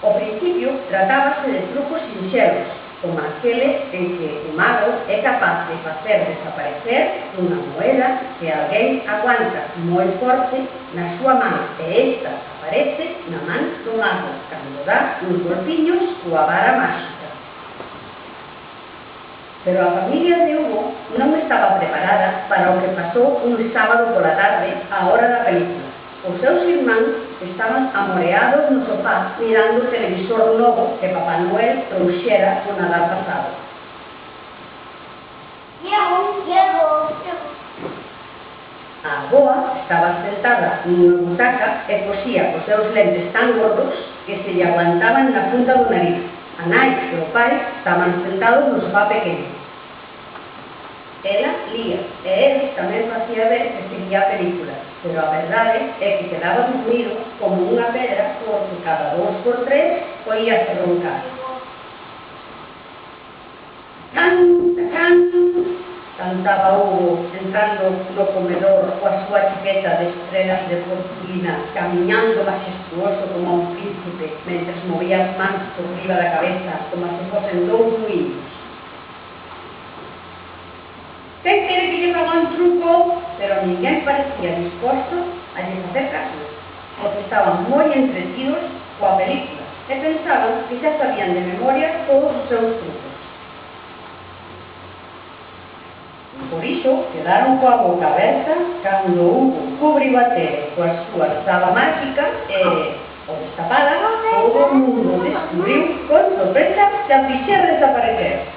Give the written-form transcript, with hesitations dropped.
Ao principio tratábase de trucos sinxelos, como aqueles en que o mago é capaz de facer desaparecer unha moeda que alguén aguanta moi forte na súa man e esta aparece na man do mago cando dá uns golpiños coa vara máxica. Pero a familia de Hugo non estaba preparada para o que pasou un sábado pola tarde á hora da película. Os seus irmáns estaban amoreados no sofá mirando o televisor novo que Papá Noel trouxera o Nadal pasado. A avoa estaba sentada nunha butaca e cosía os seus lentes tan gordos que se lle aguantaban na punta do nariz. A nai e o pai estaban sentados no sofá pequeno. Ela lía e el tamén facía ver que seguía a película, pero a verdade é que quedaba dormido como unha pedra porque cada 2 por 3 oíase roncar. Cantaba Hugo entrando no comedor coa súa chiqueta de estrelas de porcelina, camiñando majestuoso como un príncipe, mentres movía as mans por riba da cabeza como se fosen 2 muiños. Quen quere que lle faga un truco? Pero ninguén parecía disposto a lle facer caso, porque estaban moi entretidos coa película e pensaban que xa sabían de memoria todos os seus trucos. Por iso quedaron coa boca aberta cando Hugo cubriu a tele coa súa saba mágica e, ao destapada, todo o mundo descubriu con sorpresa que a fixera desaparecer.